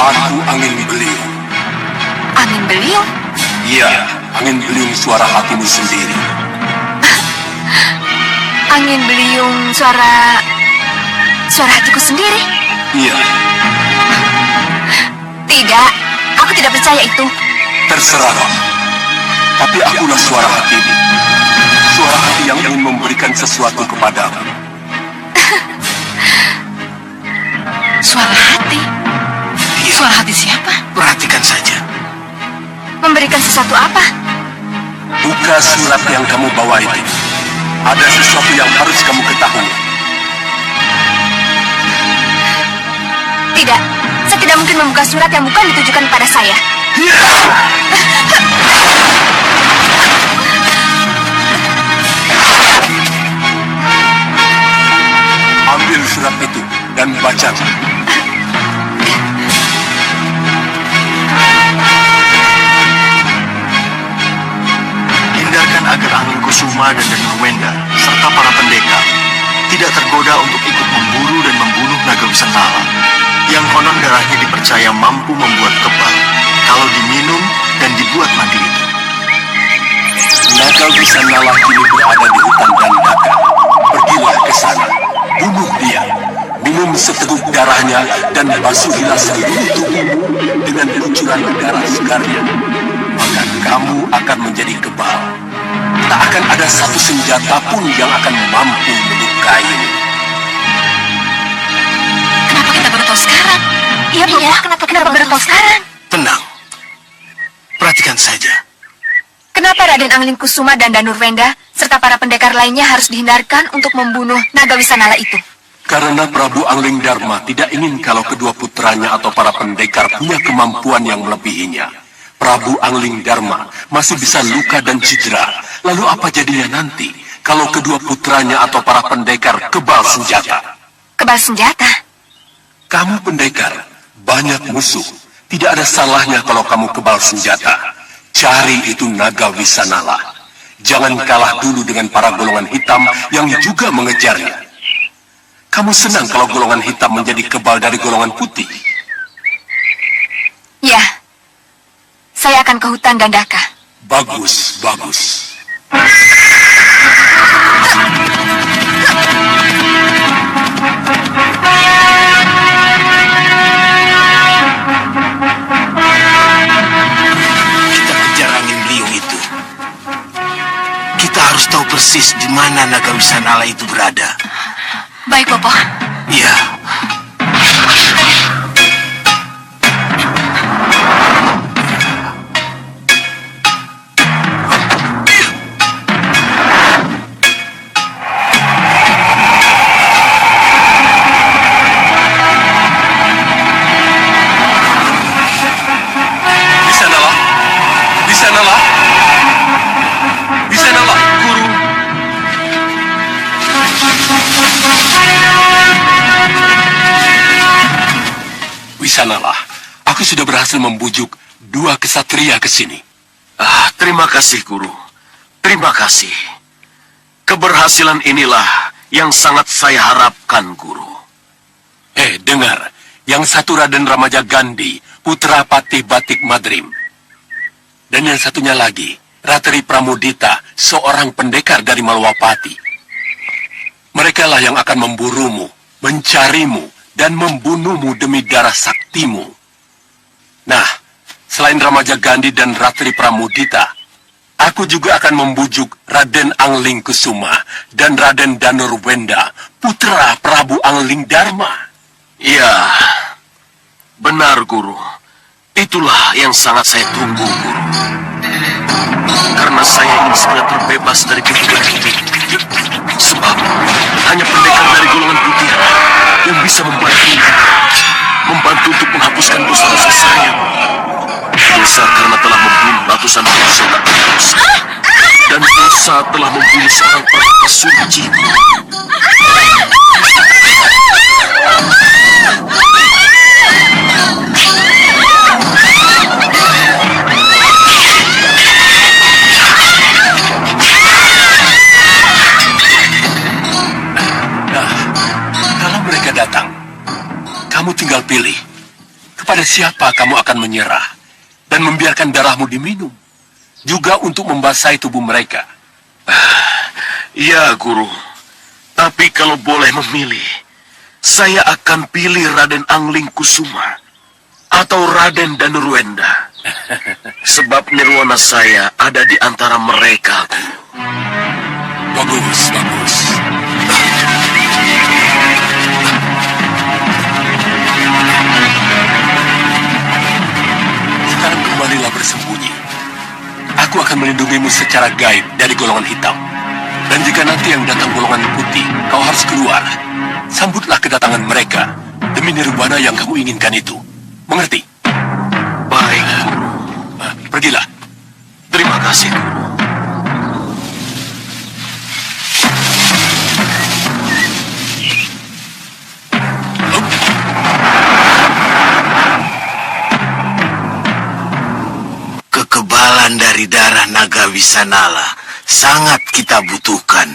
Aku angin beliung. Angin beliung? Iya, angin beliung suara hatimu sendiri. Angin beliung suara hatiku sendiri? Iya. Tidak, aku tidak percaya itu. Terserah. Tapi akulah suara hatimu. Suara hati yang ingin memberikan sesuatu kepadamu. Suara hati? Iya. Suara hati siapa? Perhatikan saja. Memberikan sesuatu apa? Buka surat yang kamu bawa itu. Ada sesuatu yang harus kamu ketahui. Tidak, saya tidak mungkin membuka surat yang bukan ditujukan pada saya. Ambil surat itu dan baca. Hindarkan agar angin kusuma dan Danurwenda serta para pendekar tidak tergoda untuk ikut memburu dan membunuh naga Wisanala yang konon darahnya dipercaya mampu membuat kebal kalau diminum dan dibuat mandi itu. Naga Wisanala kini berada di hutan Dandaka. Pergilah ke sana, bunuh dia, minum seteguk darahnya dan basuhilah seluruh tubuhmu dengan kucuran darah segarnya. Maka kamu akan menjadi kebal. Tak akan ada satu senjata pun yang akan mampu melukaimu. Kenapa kita baru tahu sekarang? Iya, kenapa baru tahu sekarang? Tenang, perhatikan saja. Kenapa Raden Angling Kusuma dan Danurwenda serta para pendekar lainnya harus dihindarkan untuk membunuh naga Wisanala itu? Karena Prabu Angling Dharma tidak ingin kalau kedua putranya atau para pendekar punya kemampuan yang melebihinya. Prabu Angling Dharma masih bisa luka dan cedera. Lalu apa jadinya nanti kalau kedua putranya atau para pendekar kebal senjata? Kebal senjata? Kamu pendekar, banyak musuh. Tidak ada salahnya kalau kamu kebal senjata. Cari itu naga Wisanala. Jangan kalah dulu dengan para golongan hitam yang juga mengejarnya. Kamu senang kalau golongan hitam menjadi kebal dari golongan putih? Ya, saya akan ke hutan Dandaka. Bagus, bagus. Kita kejar angin beliung itu. Kita harus tahu persis di mana naga Wisanala itu berada. Baik, Bopo. Iya. Sanalah, aku sudah berhasil membujuk dua kesatria ke sini. Terima kasih, Guru. Terima kasih. Keberhasilan inilah yang sangat saya harapkan, Guru. Dengar. Yang satu Raden Ramaja Gandhi, putra Patih Batik Madrim. Dan yang satunya lagi, Ratri Pramudita, seorang pendekar dari Malwapati. Mereka lah yang akan memburumu, mencarimu, dan membunuhmu demi darah saktimu. Nah, selain Ramaja Gandhi dan Ratri Pramudita, aku juga akan membujuk Raden Angling Kusuma dan Raden Danurwenda, putra Prabu Angling Dharma. Iya, benar, Guru. Itulah yang sangat saya tunggu, Guru. Karena saya ingin segera terbebas dari pikiran ini. Sebab hanya pendekar dari golongan putih yang bisa membantu untuk menghapuskan dosa-dosa saya. Dosa karena telah membunuh ratusan manusia tak berdosa. Dan dosa telah membunuh seorang prajurit suci. Nah, kalau mereka datang, kamu tinggal pilih. Kepada siapa kamu akan menyerah dan membiarkan darahmu diminum? Juga untuk membasahi tubuh mereka. Ya, Guru. Tapi kalau boleh memilih, saya akan pilih Raden Angling Kusuma atau Raden Danurwenda. Sebab nirwana saya ada di antara mereka. Bagus, bagus. Sekarang kembalilah bersembunyi. Aku akan melindungimu secara gaib dari golongan hitam. Dan jika nanti yang datang golongan putih, kau harus keluar. Sambutlah kedatangan mereka demi nirwana yang kamu inginkan itu. Mengerti? Baik, Guru. Pergilah. Terima kasih, Guru. Kekebalan dari darah naga Wisanala sangat kita butuhkan.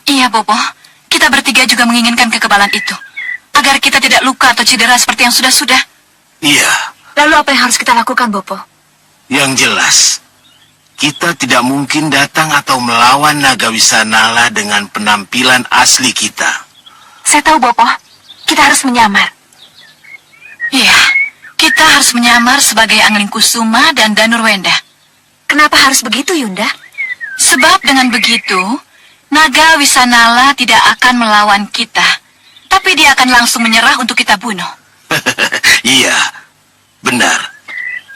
Iya, Bopo. Kita bertiga juga menginginkan kekebalan itu. Agar kita tidak luka atau cedera seperti yang sudah-sudah. Iya, Lalu apa yang harus kita lakukan, Bopo? yang jelas kita tidak mungkin datang atau melawan naga Wisanala dengan penampilan asli kita. Saya tahu, Bopo. Kita harus menyamar. Iya, kita harus menyamar sebagai Angling Kusuma dan Danurwenda. Kenapa harus begitu, Yunda? Sebab dengan begitu, naga Wisanala tidak akan melawan kita. Tapi dia akan langsung menyerah untuk kita bunuh. Iya, benar.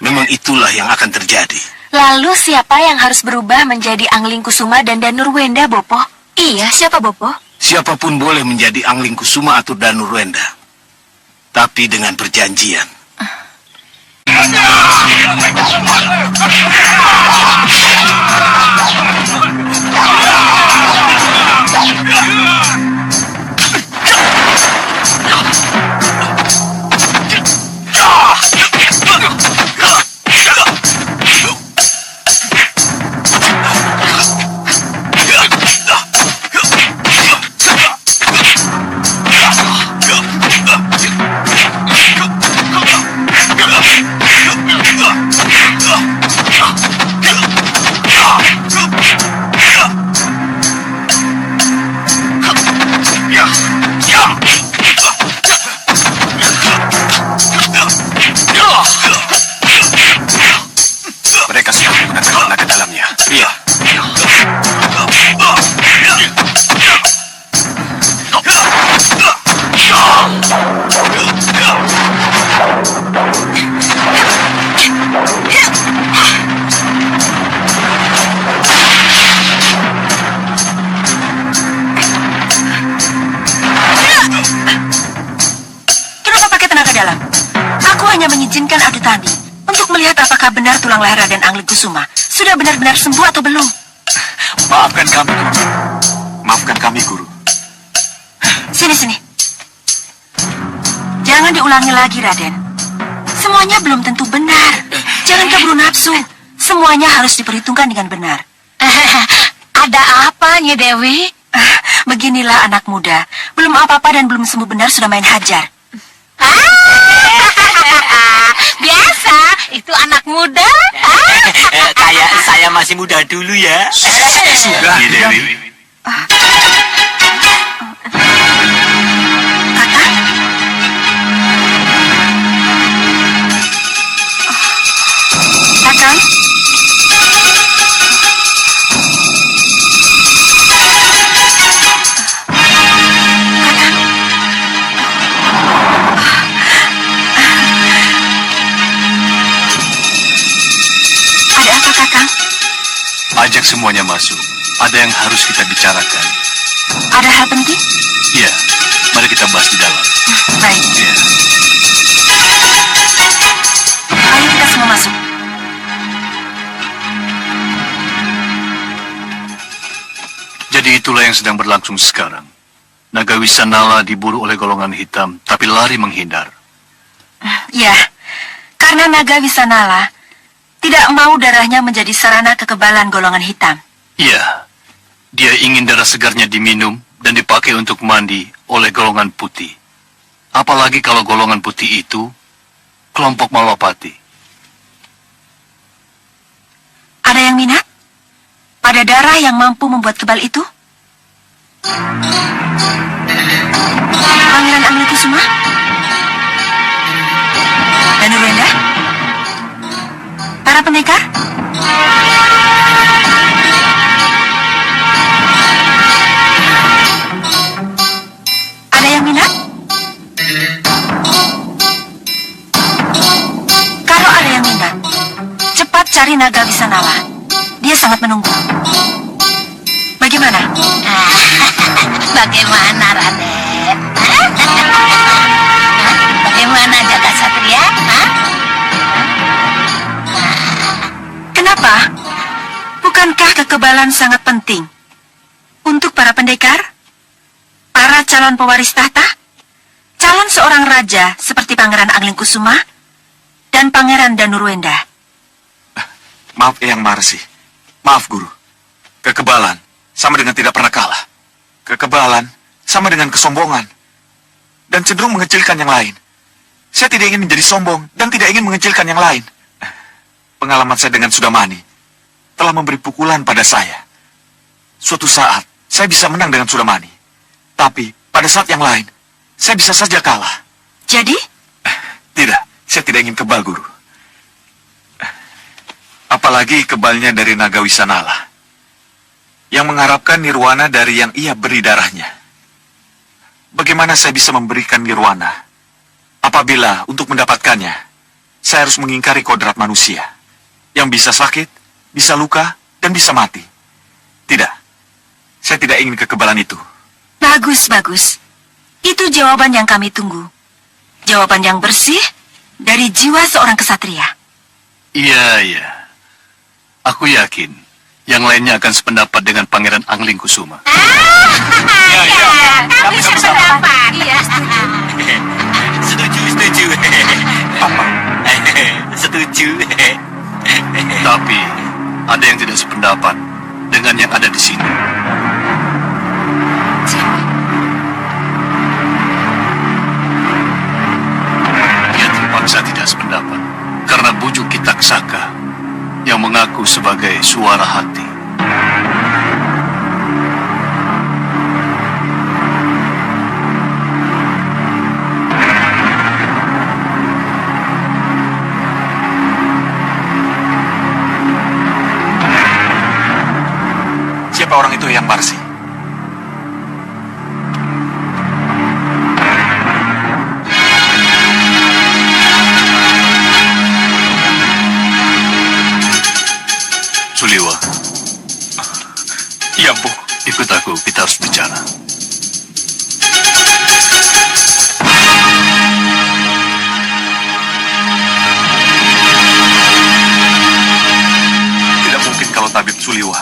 Memang itulah yang akan terjadi. Lalu siapa yang harus berubah menjadi Angling Kusuma dan Danurwenda, Bopo? Iya, siapa, Bopo? Siapapun boleh menjadi Angling Kusuma atau Danurwenda. Tapi dengan perjanjian. Mereka sudah menggunakan tenaga dalamnya. Iya. Kenapa pakai tenaga dalam? Aku hanya mengizinkan adu tanding untuk melihat apakah benar tulang leher Raden Angling Kusuma sudah benar-benar sembuh atau belum. Maafkan kami, Guru. Maafkan kami, Guru. Sini. Jangan diulangi lagi, Raden. Semuanya belum tentu benar. Jangan keburu nafsu. Semuanya harus diperhitungkan dengan benar. Ada apa, Nyi Dewi? Beginilah anak muda. Belum apa-apa dan belum sembuh benar sudah main hajar. Biasa, itu anak muda. Kayak saya masih muda dulu ya. Sudah, Nyi Dewi. Kakak? Kakak? Ada apa, Kakak? Ajak semuanya masuk. Ada yang harus kita bicarakan. Ada hal penting? Iya, mari kita bahas di dalam. Baik. Iya. Ayo kita semua masuk. Jadi itulah yang sedang berlangsung sekarang. Naga Wisanala diburu oleh golongan hitam, tapi lari menghindar. Ya, karena naga Wisanala tidak mau darahnya menjadi sarana kekebalan golongan hitam. Iya, dia ingin darah segarnya diminum dan dipakai untuk mandi oleh golongan putih. Apalagi kalau golongan putih itu kelompok Malwapati. Ada yang minat? Pada darah yang mampu membuat kebal itu? Pangeran Anglikusuma? Danurwenda? Para pendekar? Ada yang minat? Kalau ada yang minat, cepat cari Naga Wisanala. Dia sangat menunggu. Bagaimana? Bagaimana, Raden? Bagaimana, Jaga Satria? Kenapa? Bukankah kekebalan sangat penting untuk para pendekar, para calon pewaris tahta, calon seorang raja seperti Pangeran Anglingkusuma dan Pangeran Danurwenda? Maaf, Eyang Marsi. Maaf, Guru. Kekebalan sama dengan tidak pernah kalah. Kekebalan sama dengan kesombongan. Dan cenderung mengecilkan yang lain. Saya tidak ingin menjadi sombong dan tidak ingin mengecilkan yang lain. Pengalaman saya dengan Sudamani telah memberi pukulan pada saya. Suatu saat, saya bisa menang dengan Sudamani. Tapi, pada saat yang lain, saya bisa saja kalah. Jadi? Tidak, saya tidak ingin kebal, Guru. Apalagi kebalnya dari Naga Wisanala, yang mengharapkan nirwana dari yang ia beri darahnya. Bagaimana saya bisa memberikan nirwana apabila untuk mendapatkannya, saya harus mengingkari kodrat manusia, yang bisa sakit, bisa luka, dan bisa mati. Tidak, saya tidak ingin kekebalan itu. Bagus, bagus. Itu jawaban yang kami tunggu. Jawaban yang bersih dari jiwa seorang kesatria. Iya. Aku yakin yang lainnya akan sependapat dengan Pangeran Anglingkusuma. Kami sependapat. Iya, Setuju. Apa? Setuju. Tapi ada yang tidak sependapat dengan yang ada di sini. Dia terpaksa tidak sependapat karena bujuk Kitaksaka yang mengaku sebagai suara hati. Siapa orang itu, Eyang Marsi? Suliwa, Iya, Bu. ikut aku, kita harus bicara. Tidak mungkin kalau Tabib Suliwa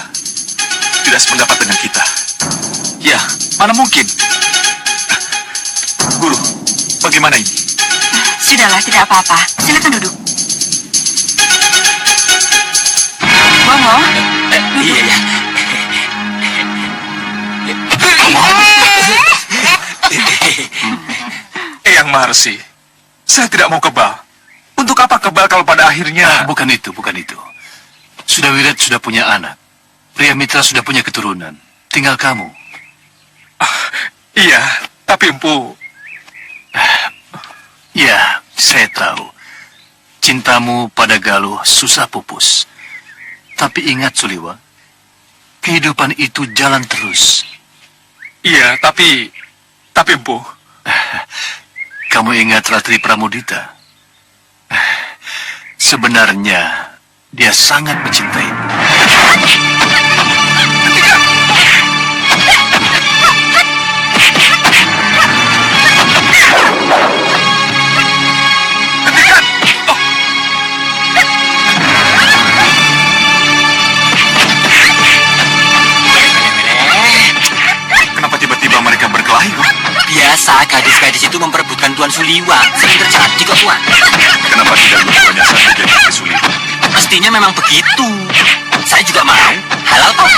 tidak sependapat dengan kita. Ya, mana mungkin? Guru, bagaimana ini? Sudahlah, tidak apa-apa. Silakan duduk. Bongo, Iya. Eyang Marsi, saya tidak mau kebal. Untuk apa kebal kalau pada akhirnya... Bukan itu. Sudah Wirat sudah punya anak. Pria Mitra sudah punya keturunan. Tinggal kamu. Iya, tapi Empu... Ya, saya tahu. Cintamu pada Galuh susah pupus. Tapi ingat, Suliwa, kehidupan itu jalan terus. Iya, tapi Empu... Kamu ingat Ratri Pramudita? Sebenarnya, dia sangat mencintaimu. Kenapa tiba-tiba mereka berkelahi, kok? Biasa gadis-gadis itu memperebutkan Tuan Suliwa. Sering terjadi kok, Tuan. Kenapa tidak dua-duanya saja jadi istri Suliwa? Mestinya memang begitu. Saya juga mau. Halal kok.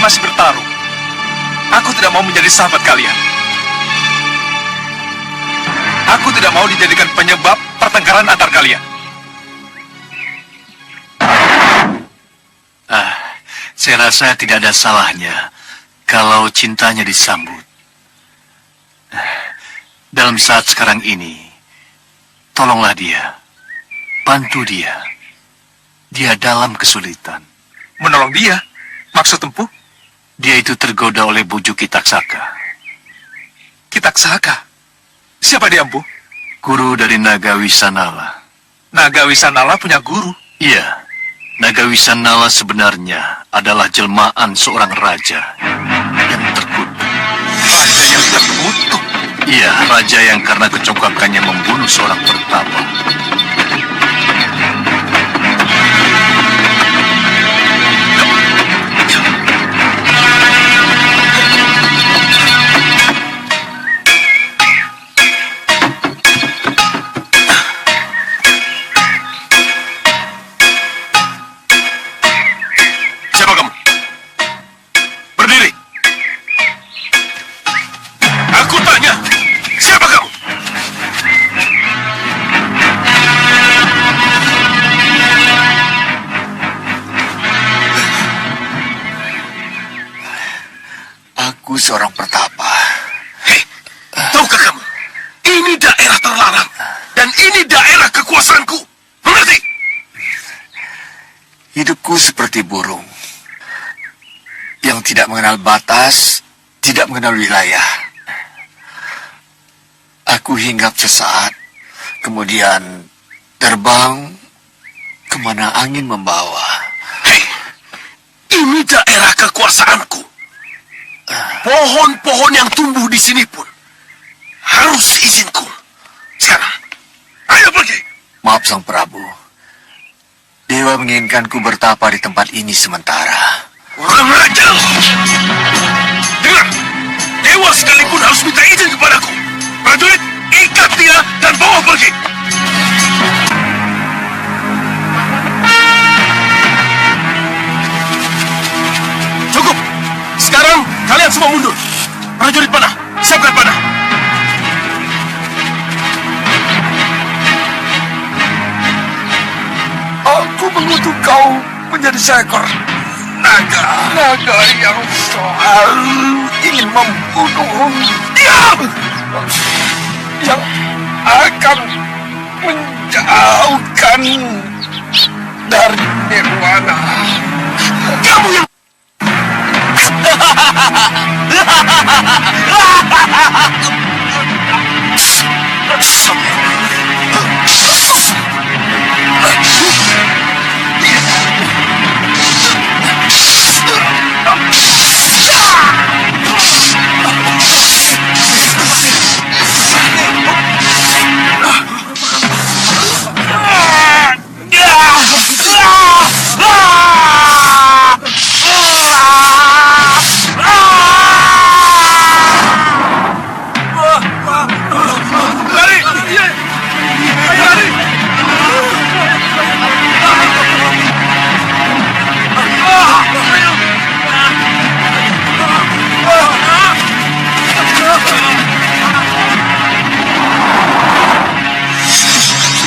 masih bertarung. Aku tidak mau menjadi sahabat kalian. Aku tidak mau dijadikan penyebab pertengkaran antar kalian. Saya rasa tidak ada salahnya kalau cintanya disambut. Dalam saat sekarang ini, tolonglah dia. Bantu dia. Dia dalam kesulitan. Menolong dia? Maksud tempuh? Dia itu tergoda oleh bujuk Kitaksaka. Kitaksaka? Siapa dia, Empu? Guru dari Naga Wisanala. Naga Wisanala punya guru? Iya. Naga Wisanala sebenarnya adalah jelmaan seorang raja yang terkutuk. Raja yang terkutuk? Iya, raja yang karena kecongkakannya membunuh seorang pertapa. Siapa kamu? Berdiri. Aku tanya, siapa kamu? Aku seorang pertapa. Hei, tahukah kamu? Ini daerah terlarang. Dan ini daerah kekuasaanku. Mengerti? Hidupku seperti burung yang tidak mengenal batas, tidak mengenal wilayah. Aku hinggap sesaat, kemudian terbang kemana angin membawa. Hei, ini daerah kekuasaanku. Pohon-pohon yang tumbuh di sini pun harus izinku. Sekarang, ayo pergi. Maaf, Sang Prabu. Dewa menginginkanku bertapa di tempat ini sementara. Kurang ajar. Dengar, dewa sekalipun harus minta izin kepadaku. Prajurit, ikat dia dan bawa pergi. Cukup. Sekarang kalian semua mundur. Prajurit panah, siapkan panah. Aku mengutuk kau menjadi seekor naga. Naga yang selalu ingin membunuh. Diam! Yang akan menjauhkan dari nirwana. Kamu yang...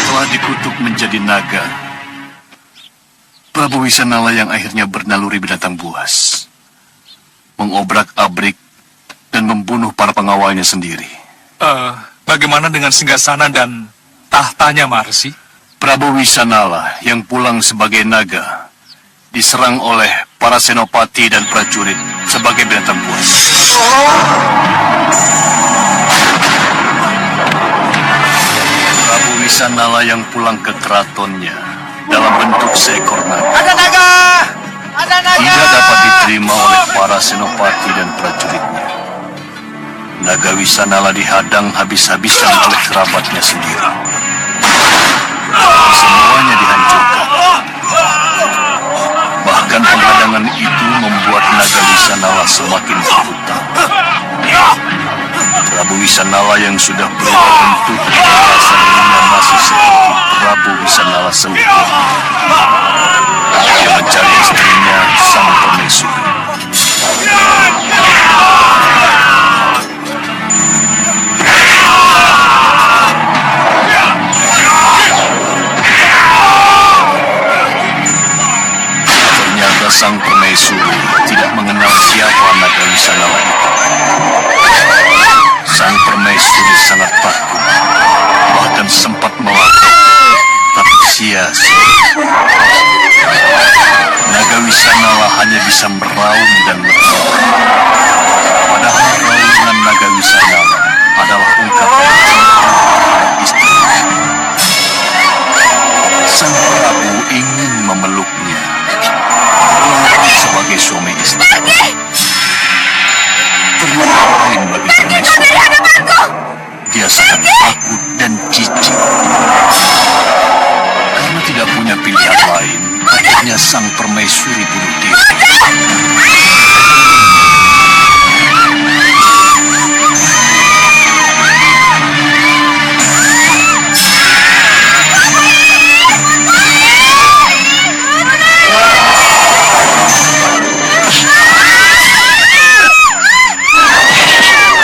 Setelah dikutuk menjadi naga, Prabu Wisanala yang akhirnya bernaluri binatang buas, mengobrak-abrik dan membunuh para pengawalnya sendiri. Bagaimana dengan singgasana dan tahtanya, Maharsi? Prabu Wisanala yang pulang sebagai naga diserang oleh para senopati dan prajurit sebagai binatang buas. Prabu Wisanala yang pulang ke keratonnya dalam bentuk seekor naga. Ada naga! Ada naga! Tidak dapat diterima oleh para senopati dan prajuritnya. Naga Wisanala dihadang habis-habisan oleh kerabatnya sendiri. Semuanya dihancurkan. Bahkan penghadangan itu membuat Naga Wisanala semakin brutal. Prabu Wisanala yang sudah berubah bentuk rasanya masih seperti Prabu Wisanala sempurna. Dia mencari istrinya Sang Permaisuri. murung dan mesum. Padahal raungan naga Wisanala adalah ungkapan cinta istri. Sang Prabu ingin memeluknya sebagai suami istri. Ternyata lain bagi permaisuri. Dia sangat takut dan jijik. Karena tidak punya pilihan lain, akhirnya sang permaisuri bunuh diri.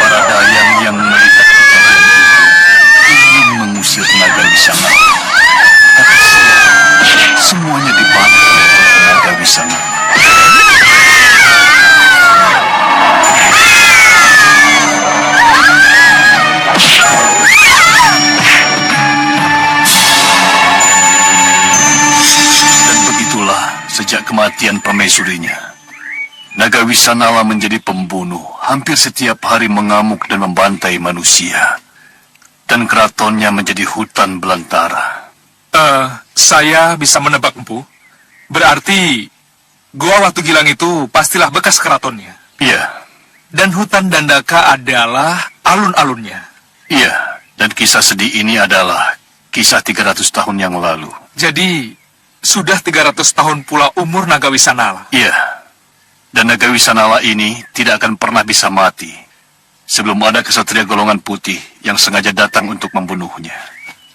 Para dayang yang melihat kejadian itu ingin mengusir naga Wisanala. Tapi semuanya dibantu oleh naga Wisanala. Dan begitulah sejak kematian permaisurinya, naga Wisanala menjadi pembunuh, hampir setiap hari mengamuk dan membantai manusia. Dan keratonnya menjadi hutan belantara. Saya bisa menebak, Empu. Berarti Gua Watu Gilang itu pastilah bekas keratonnya. Iya, Dan hutan Dandaka adalah alun-alunnya. iya. Dan kisah sedih ini adalah kisah 300 tahun yang lalu. Jadi, sudah 300 tahun pula umur Naga Wisanala. Iya. Dan naga Wisanala ini tidak akan pernah bisa mati sebelum ada kesatria golongan putih yang sengaja datang untuk membunuhnya.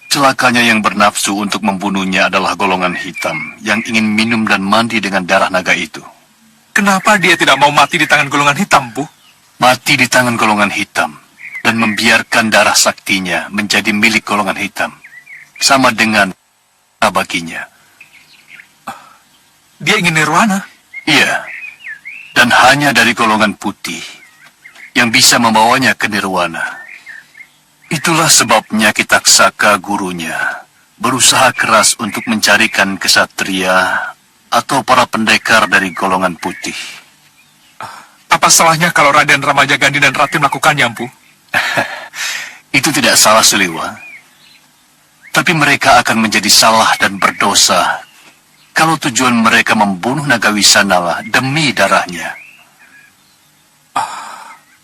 Celakanya yang bernafsu untuk membunuhnya adalah golongan hitam yang ingin minum dan mandi dengan darah naga itu. Kenapa dia tidak mau mati di tangan golongan hitam, Bu? Mati di tangan golongan hitam dan membiarkan darah saktinya menjadi milik golongan hitam. Sama dengan baginya. Dia ingin nirwana. Iya. Dan hanya dari golongan putih yang bisa membawanya ke nirwana. Itulah sebabnya Kitaksaka gurunya berusaha keras untuk mencarikan kesatria atau para pendekar dari golongan putih. Apa salahnya kalau Raden Ramajagandhi dan Rati melakukannya, Empu? Itu tidak salah, Siliwa. Tapi mereka akan menjadi salah dan berdosa kalau tujuan mereka membunuh naga Wisanala demi darahnya.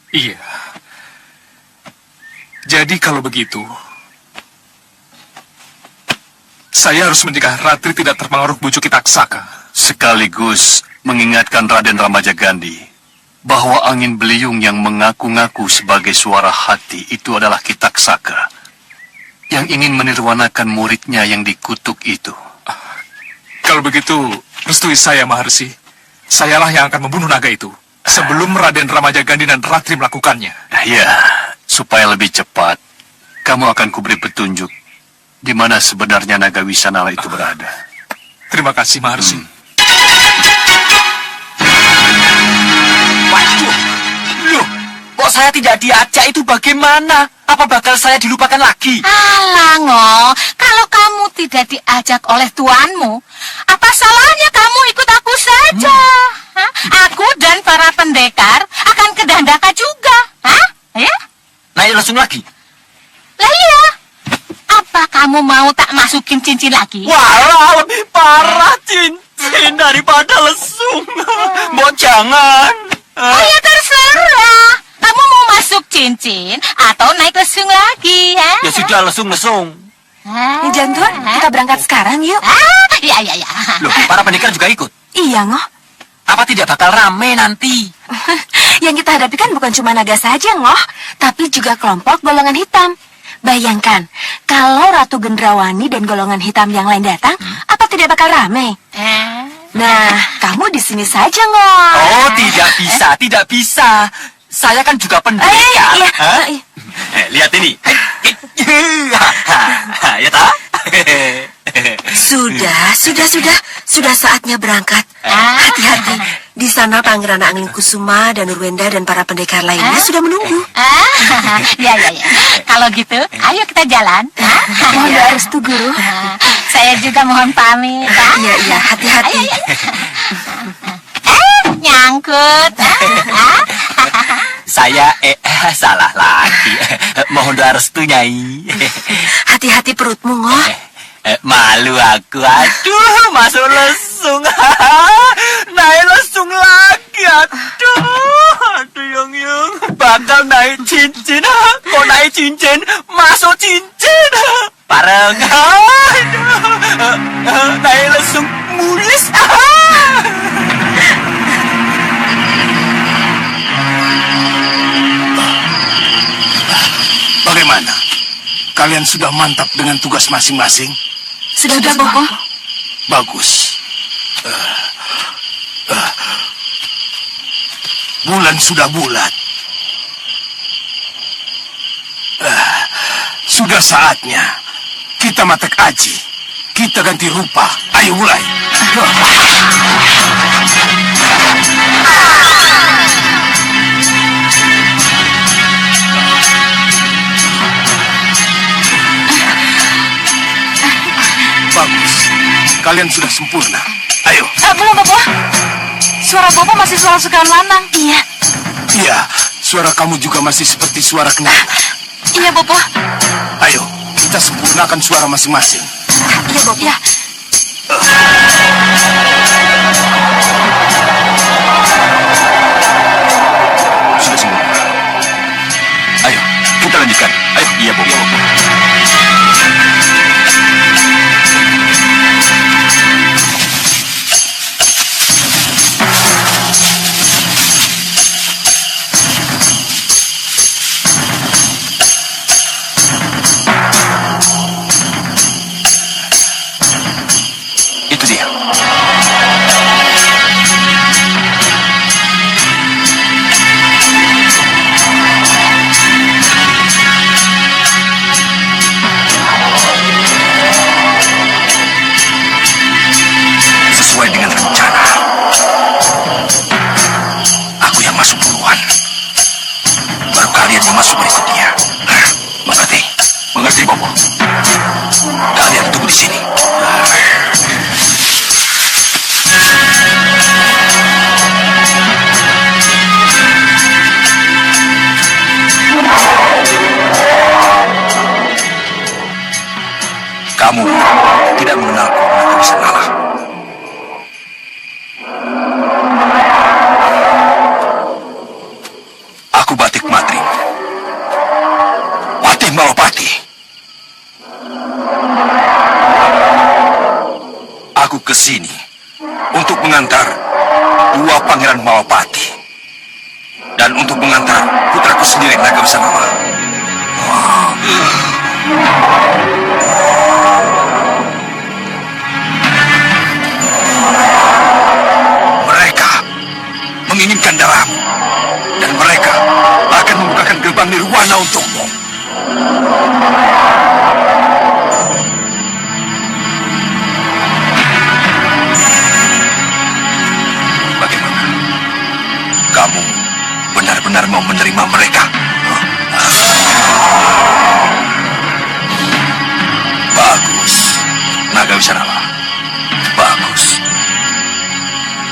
Iya. Jadi kalau begitu, saya harus mencegah Ratri tidak terpengaruh bujuk Kitaksaka. Sekaligus mengingatkan Raden Ramajagandhi bahwa angin beliung yang mengaku-ngaku sebagai suara hati itu adalah Kitaksaka yang ingin menirwanakan muridnya yang dikutuk itu. Kalau begitu, restui saya, Maharsi. Sayalah yang akan membunuh naga itu sebelum Raden Ramajagandhi dan Ratri melakukannya. Ya, supaya lebih cepat, kamu akan kuberi petunjuk di mana sebenarnya naga Wisanala itu berada. Terima kasih, Maharsi. Waduh, loh, kok saya tidak diajak itu bagaimana? Apa bakal saya dilupakan lagi? Alah, Ngo, kalau kamu tidak diajak oleh tuanmu, apa salahnya kamu ikut aku saja? Hah? Aku dan para pendekar akan ke Dandaka juga. Hah? Ya? Naik langsung lagi. Lah iya. Apa kamu mau tak masukin cincin lagi? Walah, lebih parah cincin daripada lesung. Mbok jangan. Oh ya terserah. Kamu mau masuk cincin atau naik lesung lagi, ha? Ya sudah, lesung-lesung. Ah. Jantuan, kita berangkat sekarang yuk. Iya. Loh, para pendekar juga ikut. Iya, Ngoh. Apa tidak bakal rame nanti? Yang kita hadapi kan bukan cuma naga saja, Ngoh, tapi juga kelompok golongan hitam. Bayangkan, kalau Ratu Gendrawani dan golongan hitam yang lain datang, apa tidak bakal rame? Nah, kamu di sini saja, Ngoh. Oh, tidak bisa. Saya kan juga pendekar. Iya. Hah? Lihat ini. Ya tak? Sudah saatnya berangkat. Hati-hati. Di sana Pangeran Angling Kusuma dan Nurwenda dan para pendekar lainnya sudah menunggu. Ya. Kalau gitu, ayo kita jalan. Mohon doa restu, Guru. Saya juga mohon pamit. Iya, hati-hati. nyangkut. Saya salah lagi. Mohon doa restu, Nyai. Hati-hati perutmu, Ngoh. Malu aku. Aduh, masuk lesung. Naik lesung lagi. Aduh, yang bakal naik cincin. Kok naik cincin, masuk cincin. Pareng. Aduh, naik lesung mulis. Bagaimana? Kalian sudah mantap dengan tugas masing-masing? Sudah, Bopo. Bagus. Bulan sudah bulat. Sudah saatnya kita matek aji. Kita ganti rupa. Ayo mulai. Bagus. Kalian sudah sempurna. Ayo. Belum, Bopo. Suara Bopo masih suara sukaan lanang. Iya. Iya, suara kamu juga masih seperti suara kenapa. Iya, Bopo. Ayo, kita sempurnakan suara masing-masing. Iya, Bopo. Iya. Sudah sempurna. Ayo, kita lanjutkan. Ayo, iya, Bopo. Itu dia. Sesuai dengan rencana. Aku yang masuk duluan. Baru kalian yang masuk berikutnya. Mengerti? Mengerti, Bopo. Kalian tunggu di sini. Kamu tidak mengenalku, maka bisa kalah. Aku Batik Madrim. Patih Mawapati. Aku kesini untuk mengantar dua pangeran Mawapati. Dan untuk mengantar putraku sendiri, Naga Wisanala. Mereka menginginkan darahmu. Dan mereka akan membukakan gerbang nirwana untukmu. Bagaimana? Kamu benar-benar mau menerima mereka? Bagus, Naga Wisanala. Bagus.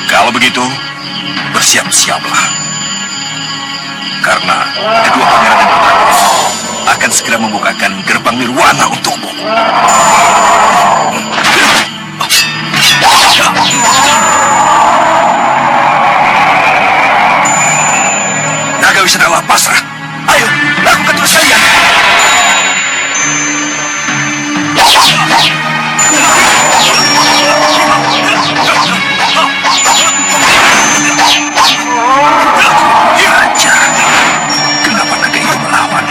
Kalau begitu, bersiap-siaplah. Karena kedua pangeran dan putraku akan segera membukakan gerbang nirwana untukmu. Naga Wisanala pasrah. Ayo, lakukan tugas kalian. Raja, kenapa naga itu melawan?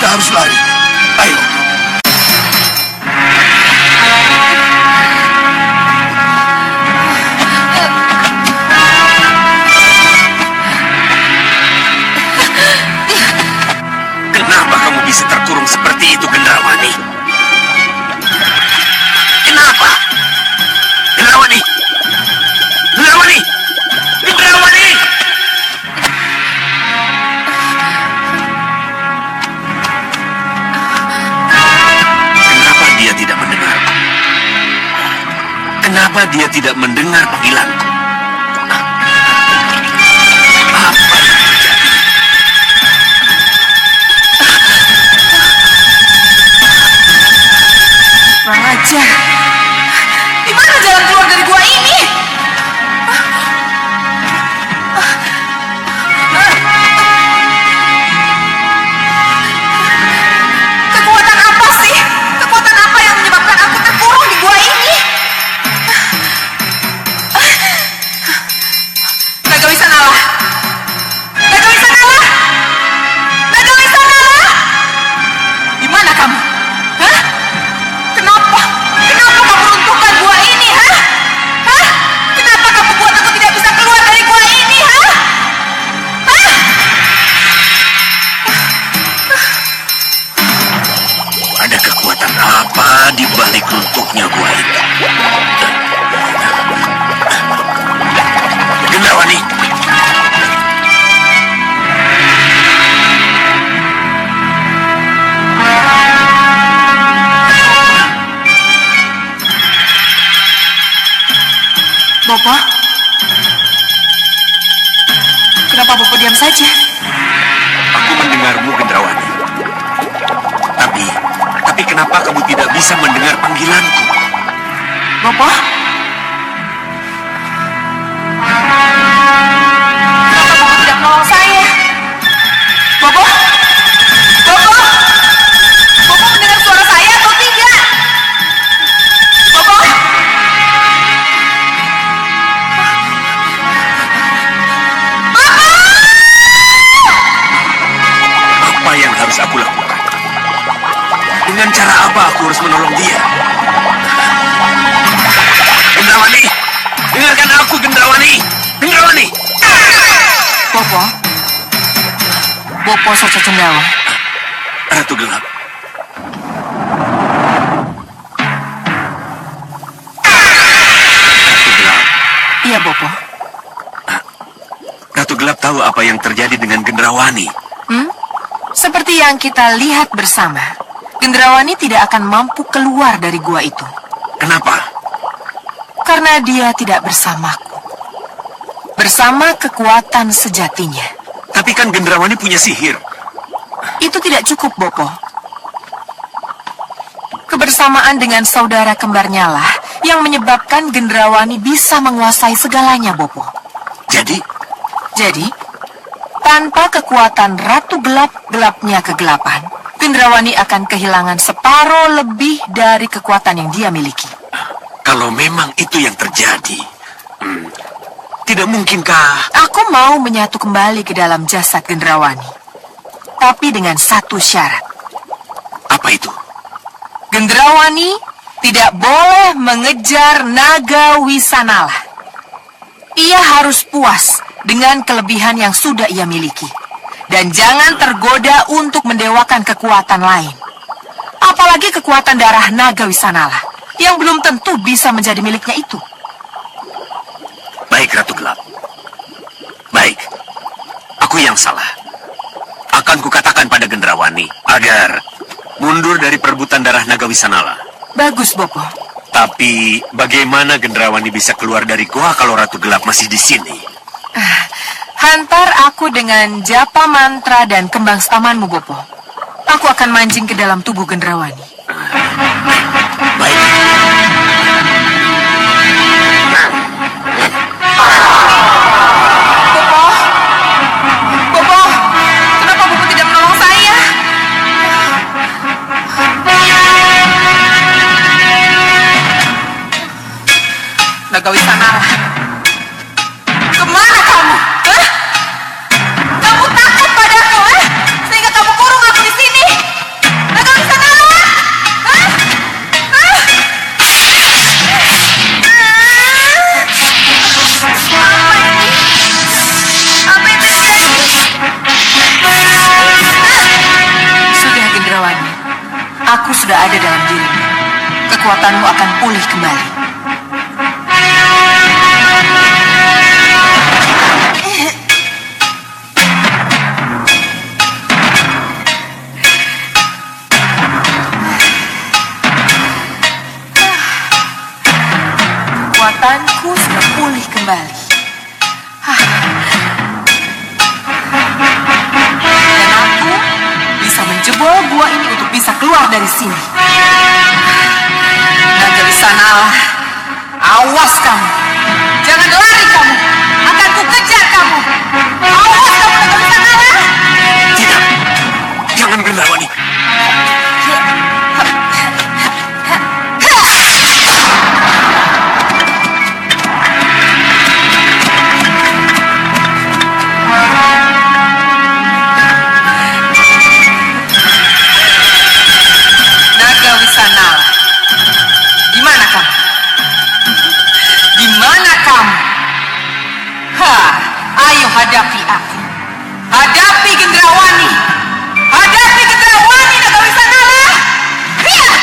harus lari. Ayo. Kenapa kamu bisa terkurung seperti itu, Gendrawani? Kenapa? Gendrawani! Gendrawani! Gendrawani! Kenapa dia tidak mendengarku? Kenapa dia tidak mendengar panggilanku? Apa yang terjadi? Kurang ajar. Di mana jalan keluar dari gua ini? Kekuatan apa sih? Kekuatan apa yang menyebabkan aku terkurung di gua ini? Naga Wisanala! Naga Wisanala! Naga Wisanala! Di mana kamu? Hah? Kenapa? Kenapa kamu runtuhkan gua ini, ha? Hah? Kenapa kamu buat aku tidak bisa keluar dari gua ini, ha? Hah? Ada kekuatan apa di balik runtuhnya gua itu? Gendrawani! Bopo? Kenapa Bopo diam saja? Aku mendengarmu, Gendrawani. Tapi kenapa kamu tidak bisa mendengar panggilanku? Bopo? Kenapa Bopo tidak menolong saya? Bopo? Bopo? Bopo mendengar suara saya atau tidak? Bopo? Apa yang harus aku lakukan? Dengan cara apa aku harus menolong dia? Gendrawani! Dengarkan aku, Gendrawani! Gendrawani! Bopo? Bopo Sarca Cendawa. Ratu Gelap. Ratu Gelap. Iya, Bopo. Ratu Gelap tahu apa yang terjadi dengan Gendrawani. Seperti yang kita lihat bersama, Gendrawani tidak akan mampu keluar dari gua itu. Kenapa? Karena dia tidak bersamaku. Bersama kekuatan sejatinya. Tapi kan Gendrawani punya sihir. Itu tidak cukup, Bopo. Kebersamaan dengan saudara kembarnya lah yang menyebabkan Gendrawani bisa menguasai segalanya, Bopo. Jadi, tanpa kekuatan Ratu Gelap-gelapnya kegelapan, Gendrawani akan kehilangan separuh lebih dari kekuatan yang dia miliki. kalau memang itu yang terjadi, tidak mungkinkah... Aku mau menyatu kembali ke dalam jasad Gendrawani. Tapi dengan satu syarat. Apa itu? Gendrawani tidak boleh mengejar Naga Wisanala. Ia harus puas dengan kelebihan yang sudah ia miliki. Dan jangan tergoda untuk mendewakan kekuatan lain. Apalagi kekuatan darah Naga Wisanala yang belum tentu bisa menjadi miliknya itu. Baik, Ratu Gelap. Baik, aku yang salah. Akan kukatakan pada Gendrawani agar mundur dari perebutan darah Naga Wisanala. Bagus, Bopo. Tapi bagaimana Gendrawani bisa keluar dari gua kalau Ratu Gelap masih di sini? Hantar aku dengan japa mantra dan kembang setamanmu, Bopo. Aku akan mancing ke dalam tubuh Gendrawani. Baik. Bopo, kenapa Bopo tidak menolong saya? Naga Wisanala, kemana kamu? Hah? Kamu takut padaku, sehingga kamu kurung aku di sini? sudah ada dalam dirimu. Kekuatanmu akan pulih kembali. Kekuatanku sudah pulih kembali. Dan aku bisa menjebol gua ini untuk bisa keluar dari sini. Naga di sanalah. Awas kamu. Jangan lari kamu. Akan ku kejar kamu. Awas kamu, naga di sanalah. Tidak. Jangan Gendrawani. Naga Wisanala. Di mana kamu? Di mana kamu? Ayo hadapi aku. Hadapi Gendrawani. Hadapi Gendrawani, Naga Wisanala. Hiya!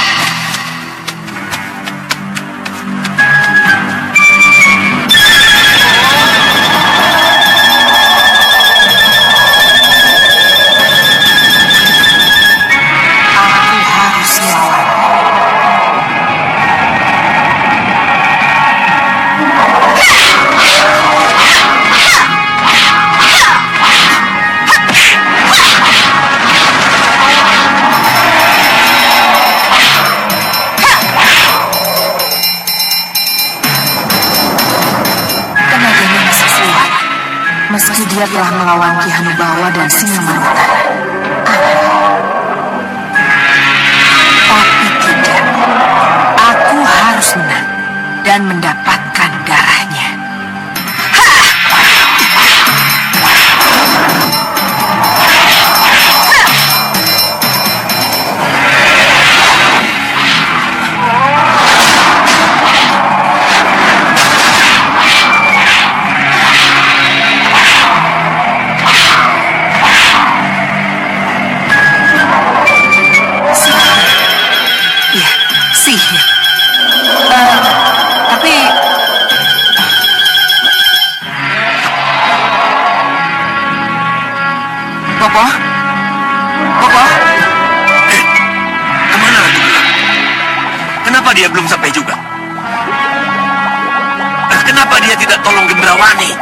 Aku harus melawan. Tenaganya masih selamat. Meski dia telah melawan Ki Hanubawa dan Singamangutara. Tapi tidak. Aku harus menang dan mendapatkan darahnya. Iya, sihir. Tapi Bopo? Bopo? Kemana Ratu Gelap? Kenapa dia belum sampai juga? Kenapa dia tidak tolong Gendrawani?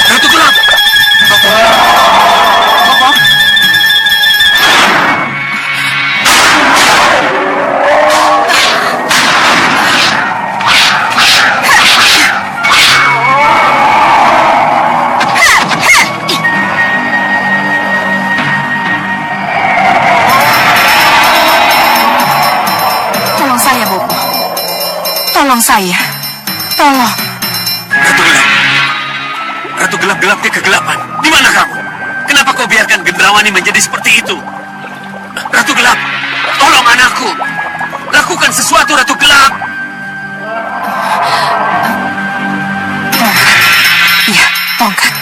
Ratu Gelap! Bopo? Tolong saya, Bopo. Tolong saya. Tolong. Ratu Gelap! Ratu Gelap-gelapnya kegelapan. Di mana kamu? Kenapa kau biarkan Gendrawani menjadi seperti itu? Ratu Gelap, tolong anakku. Lakukan sesuatu, Ratu Gelap. Iya, tongkat.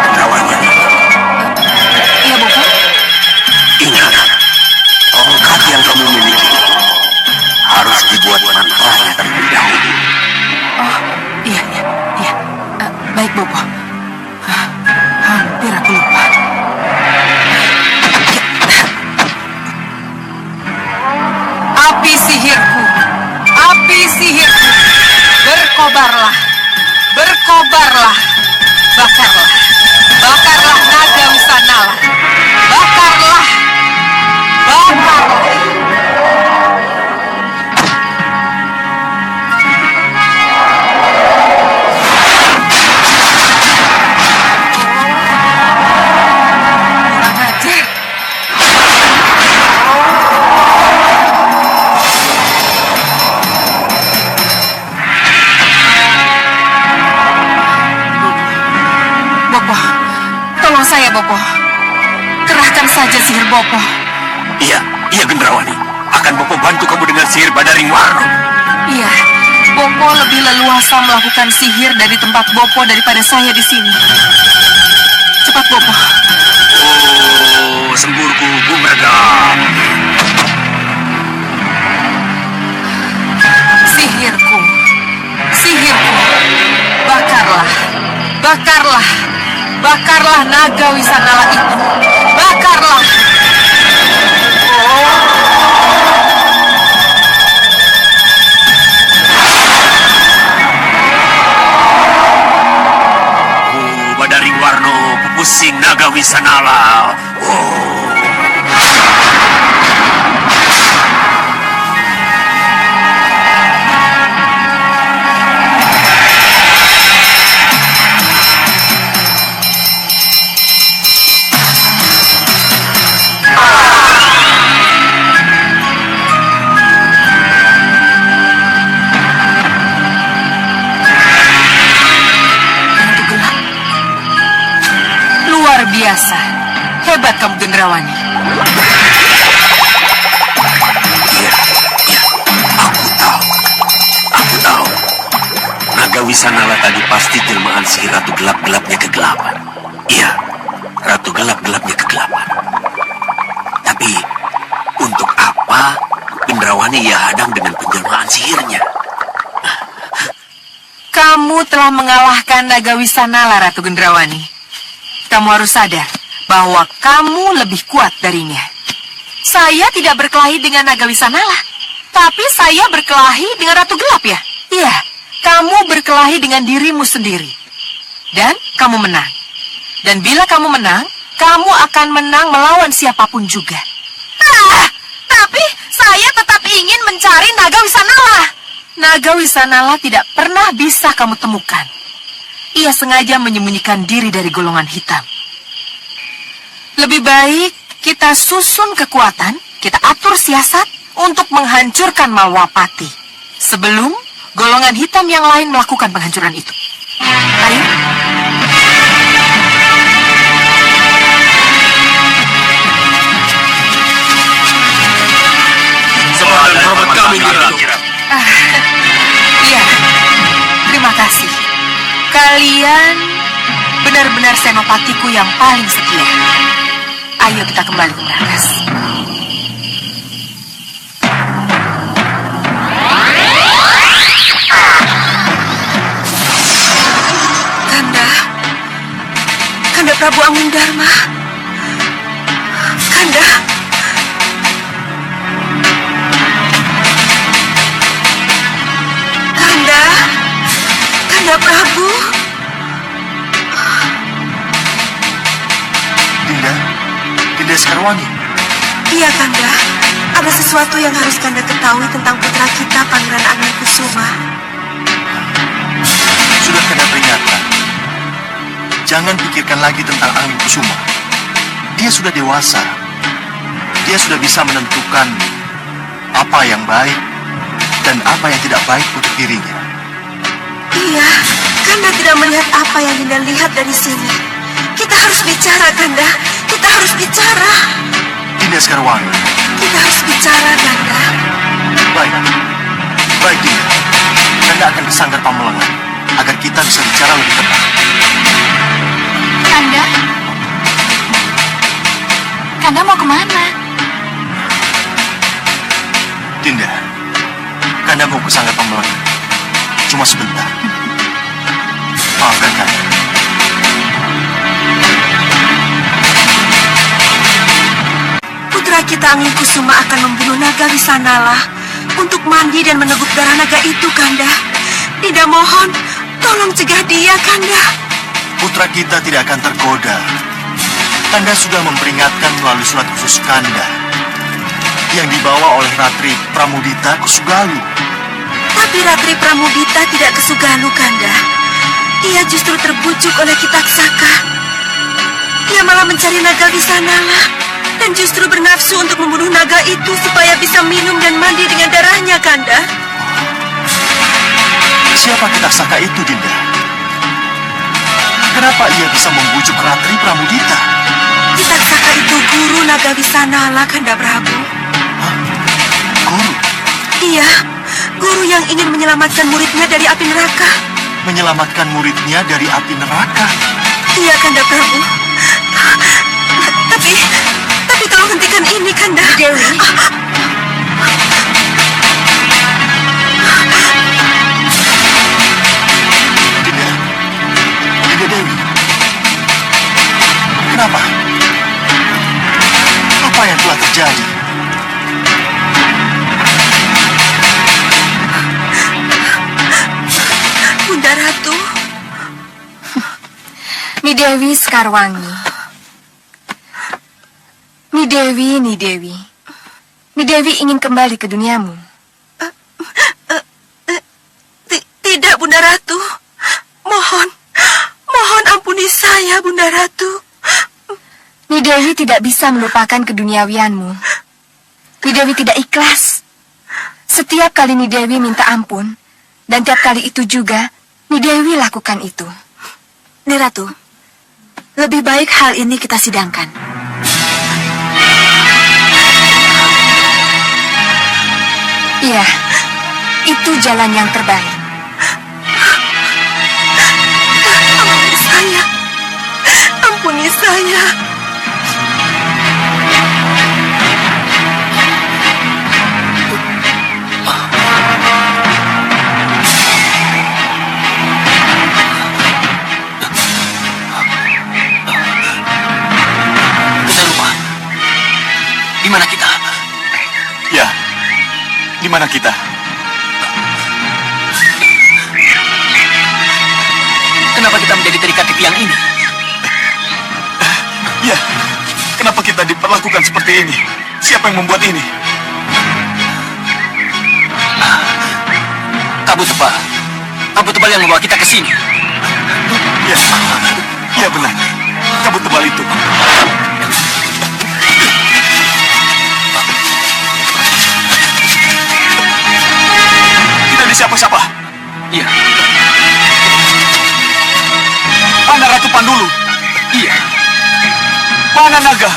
Gendrawani, Iya, Bopo. ingat. Tongkat yang kamu miliki harus dibuat mantranya terlebih dahulu. Oh, iya. Baik, Bopo. Hampir aku lupa. Api sihirku, berkobarlah, bakarlah naga Wisanala, bakarlah. Kurang ajar. Bopo, tolong saya, Bopo. Bopo. Iya, Gendrawani. Akan Bopo bantu kamu dengan sihir Badaring Warno. Iya, Bopo lebih leluasa melakukan sihir dari tempat Bopo daripada saya di sini. Cepat, Bopo. Oh, semburku bumerang. Sihirku. Bakarlah. Bakarlah naga Wisanala itu. Bakarlah. Oh, Badaring Warno, pepusing naga Wisanala. Oh. Luar biasa. Hebat kamu, Gendrawani. Iya. Aku tahu. Naga Wisanala tadi pasti jelmaan si Ratu Gelap-gelapnya kegelapan. Iya, Ratu Gelap-gelapnya kegelapan. Tapi, untuk apa Gendrawani ia hadang dengan penjelmaan sihirnya? Kamu telah mengalahkan naga Wisanala, Ratu Gendrawani. Kamu harus sadar bahwa kamu lebih kuat darinya. Saya tidak berkelahi dengan naga Wisanala, tapi saya berkelahi dengan Ratu Gelap ya? Iya, kamu berkelahi dengan dirimu sendiri. Dan kamu menang. Dan bila kamu menang, kamu akan menang melawan siapapun juga. Tapi saya tetap ingin mencari naga Wisanala. Naga Wisanala tidak pernah bisa kamu temukan. Ia sengaja menyembunyikan diri dari golongan hitam. Lebih baik kita susun kekuatan, kita atur siasat untuk menghancurkan Malwapati sebelum golongan hitam yang lain melakukan penghancuran itu. Ayo. Semangat hormat kami, Ratu. Iya, terima kasih. Kalian benar-benar senopatiku yang paling setia. Ayo kita kembali ke markas. Kanda Prabu Angundharma. Kanda. Kanda Prabu. Dinda Sekarwangi. Iya, Kanda. Ada sesuatu yang harus Kanda ketahui tentang putra kita, Pangeran Anglingkusuma. Sudah Kanda peringatkan. Jangan pikirkan lagi tentang Anglingkusuma. Dia sudah dewasa. Dia sudah bisa menentukan apa yang baik dan apa yang tidak baik untuk dirinya. Iya, Kanda tidak melihat apa yang Dinda lihat dari sini. Kita harus bicara, Kanda. Kita harus bicara. Dinda Sekarwangi. Kita harus bicara, Kanda. Baik Dinda. Kanda akan ke Sanggar Pamelengan agar kita bisa bicara lebih tenang. Kanda mau kemana? Dinda, Kanda mau ke Sanggar Pamelengan. Cuma sebentar. Maafkan Kanda. Putra kita Anglingkusuma akan membunuh naga Wisanala untuk mandi dan meneguk darah naga itu, Kanda. Tidak, mohon, tolong cegah dia, Kanda. Putra kita tidak akan tergoda. Kanda sudah memperingatkan melalui surat khusus Kanda yang dibawa oleh Ratri Pramudita ke Sugalu. Tapi Ratri Pramudita tidak ke Sugalu, Kanda. Ia justru terbujuk oleh Kitaksaka. Ia malah mencari naga Wisanala dan justru bernafsu untuk membunuh naga itu supaya bisa minum dan mandi dengan darahnya, Kanda. Siapa Kitaksaka itu, Dinda? Kenapa ia bisa membujuk Ratri Pramudita? Kitaksaka itu guru naga Wisanala, Kanda Prabu. Guru Iya, guru yang ingin menyelamatkan muridnya dari api neraka. menyelamatkan muridnya dari api neraka. Iya, Kanda Prabu. Tapi tolong hentikan ini, Kanda. Dewi. Dinda Dewi. Kenapa? Apa yang telah terjadi? Bunda Ratu. Nidewi Sekarwangi. Nidewi, Nidewi. Nidewi ingin kembali ke duniamu. Tidak, Bunda Ratu. Mohon ampuni saya, Bunda Ratu. Nidewi tidak bisa melupakan keduniawianmu. Nidewi tidak ikhlas. Setiap kali Nidewi minta ampun, dan tiap kali itu juga, Nidewi lakukan itu. Niratu, lebih baik hal ini kita sidangkan. Iya, itu jalan yang terbaik. Ampuni saya. Ampuni saya. Kita lupa. Di mana kita? Ya, di mana kita? Kenapa kita menjadi terikat di tiang ini? Ya, kenapa kita diperlakukan seperti ini? Siapa yang membuat ini? Kabut tebal. Kabut tebal yang membawa kita ke sini. Ya, ya benar. Kabut tebal itu. Tidak ada siapa-siapa. Iya. Mana Ratu Pandulu? Iya. Mana naga?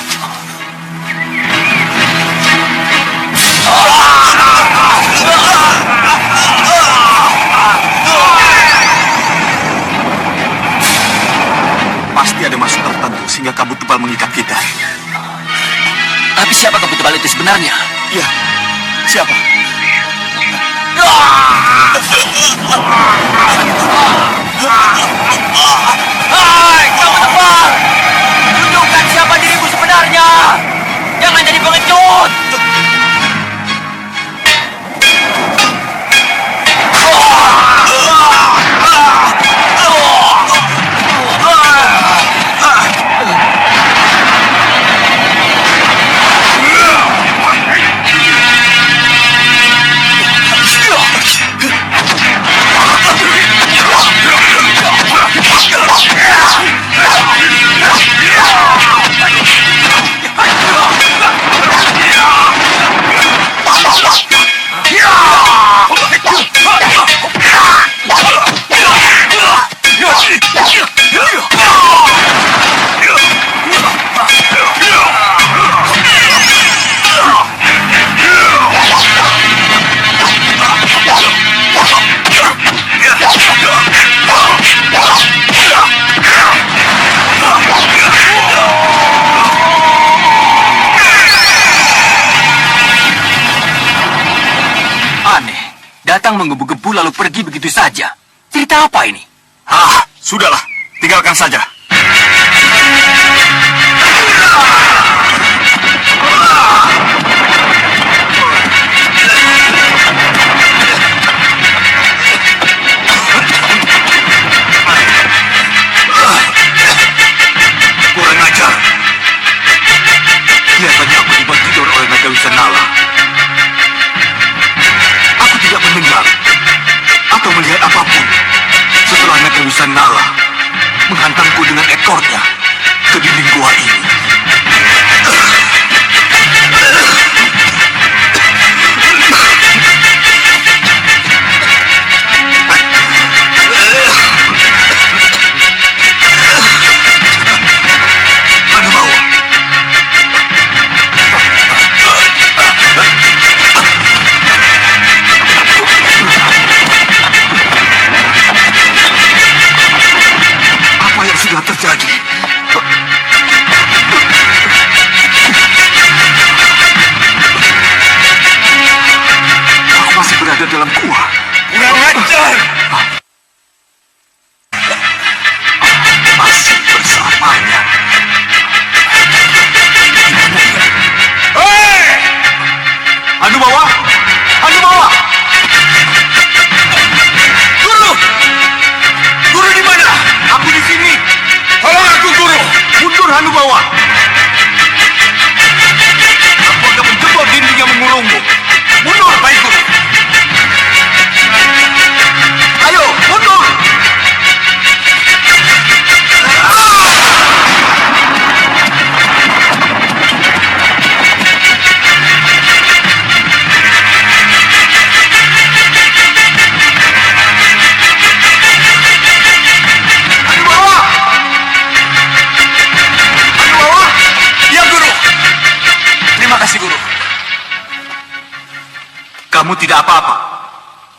Pasti ada maksud tertentu sehingga kabut tebal mengikat kita. Tapi siapa kabut tebal itu sebenarnya? Ya, siapa? Hai, kabut tebal! Tunjukkan siapa dirimu sebenarnya! Jangan jadi pengecut! Datang menggebu-gebu lalu pergi begitu saja. Cerita apa ini? Sudahlah, tinggalkan saja. Kurang ajar. Kelihatannya aku dibantu oleh naga Wisanala. Aku tidak mendengar atau melihat apapun setelah naga Wisanala menghantamku dengan ekornya ke dinding gua ini. Mana bawa? kamu tidak apa-apa?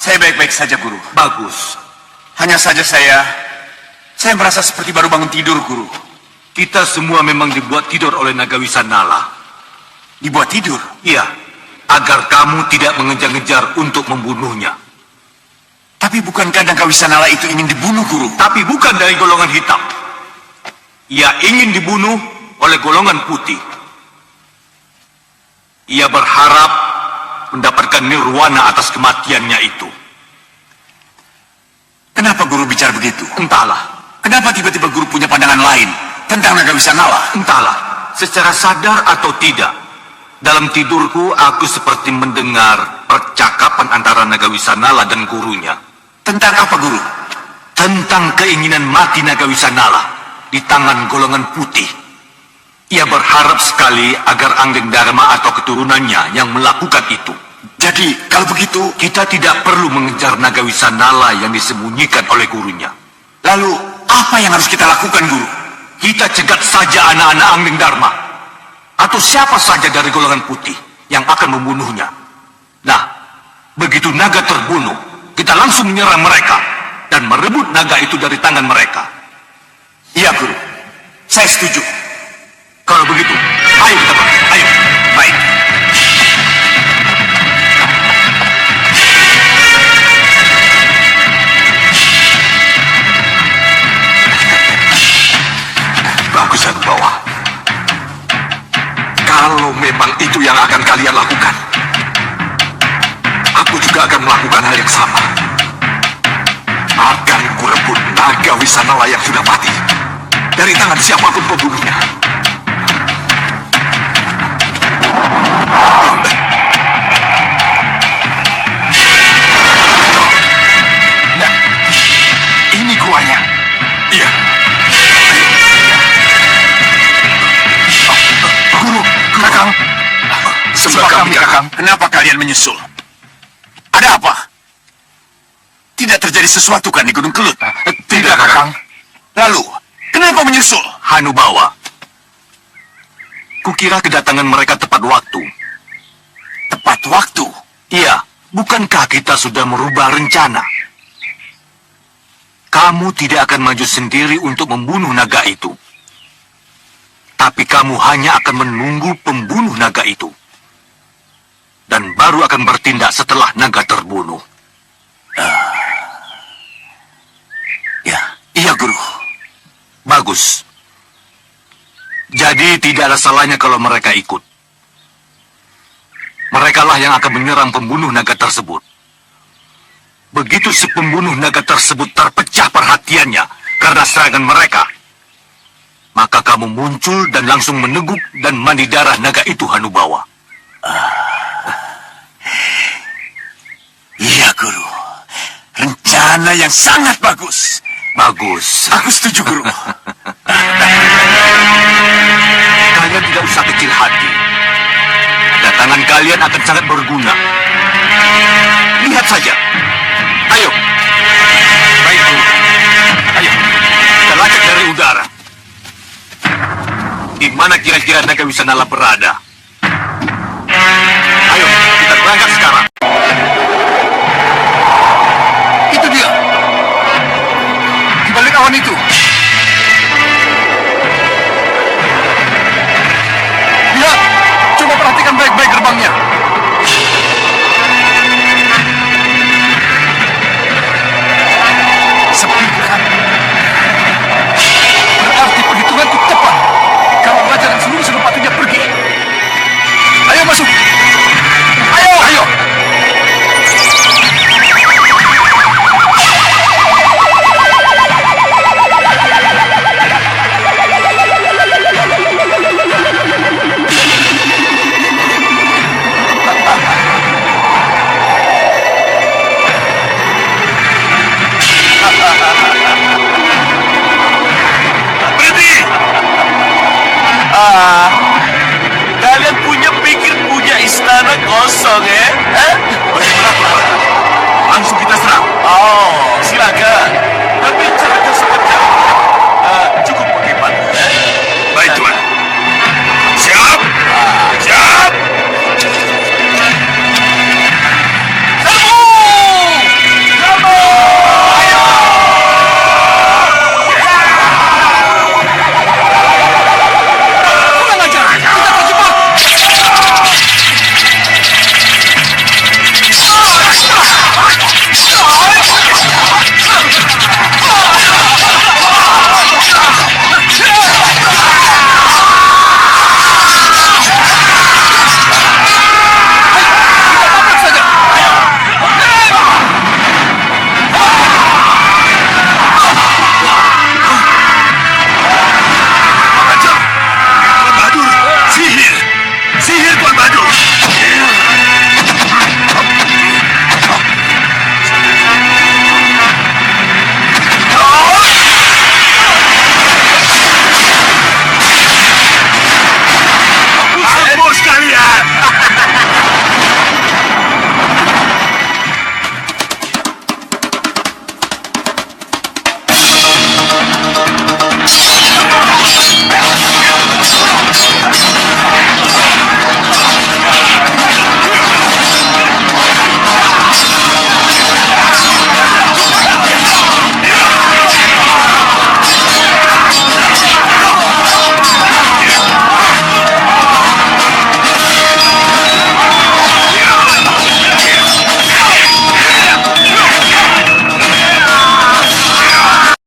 Saya baik-baik saja, Guru. Bagus. Hanya saja saya merasa seperti baru bangun tidur, Guru. Kita semua memang dibuat tidur oleh naga Wisanala. Dibuat tidur? Iya, agar kamu tidak mengejar-ngejar untuk membunuhnya. Tapi bukankah naga Wisanala itu ingin dibunuh, Guru? Tapi bukan dari golongan hitam. Ia ingin dibunuh oleh golongan putih. Ia berharap mendapatkan nirwana atas kematiannya itu. Kenapa Guru bicara begitu? Entahlah. Kenapa tiba-tiba Guru punya pandangan lain tentang naga Wisanala? Entahlah, secara sadar atau tidak, dalam tidurku aku seperti mendengar percakapan antara naga Wisanala dan gurunya. Tentang apa, Guru? Tentang keinginan mati naga Wisanala di tangan golongan putih. Ia berharap sekali agar Anggeng Dharma atau keturunannya yang melakukan itu. Jadi, kalau begitu, Kita tidak perlu mengejar naga Wisanala yang disembunyikan oleh gurunya. lalu apa yang harus kita lakukan, Guru? Kita cegat saja anak-anak Anggeng Dharma atau siapa saja dari golongan putih yang akan membunuhnya. Nah, begitu naga terbunuh, kita langsung menyerang mereka dan merebut naga itu dari tangan mereka. Iya, Guru. Saya setuju. Kalau begitu, ayo kita pergi. Ayo. Baik. Bagus, Anubawa. Kalau memang itu yang akan kalian lakukan, aku juga akan melakukan hal yang sama. Akan kurebut naga Wisanala yang sudah mati dari tangan siapapun pembunuhnya. Nah, ini guanya. Iya. Guru, Kakang. Sembah kami, Kakang. Kenapa kalian menyusul? Ada apa? Tidak terjadi sesuatu kan di Gunung Kelut? Tidak, Kakang. Lalu, kenapa menyusul? Hanubawa. Kukira kedatangan mereka tepat waktu. Tepat waktu. Iya, bukankah kita sudah merubah rencana? Kamu tidak akan maju sendiri untuk membunuh naga itu. Tapi kamu hanya akan menunggu pembunuh naga itu. Dan baru akan bertindak setelah naga terbunuh. Ya, iya, Guru. Bagus. Jadi tidak ada salahnya kalau mereka ikut. Merekalah yang akan menyerang pembunuh naga tersebut. Begitu si pembunuh naga tersebut terpecah perhatiannya karena serangan mereka, maka kamu muncul dan langsung meneguk dan mandi darah naga itu, Hanubawa. Iya, Guru. Rencana yang sangat bagus. Bagus. Aku setuju, Guru. Kalian tidak usah kecil hati. Kedatangan kalian akan sangat berguna. Lihat saja. Ayo. Baik, Guru. Ayo. Kita lacak dari udara. Di mana kira-kira naga Wisanala berada? Ayo, kita berangkat sekarang. Itu dia. Di balik awan itu. Lihat. Coba perhatikan baik-baik gerbangnya. Sepi kan? Berarti perhitunganku tepat. Kalau raja dan seluruh senopatinya pergi. Ayo masuk. Ayo. Ayo. Berhenti! Kalian pikir punya istana kosong, ya? Bagaimana, Clara? Langsung kita serang. Oh, silakan.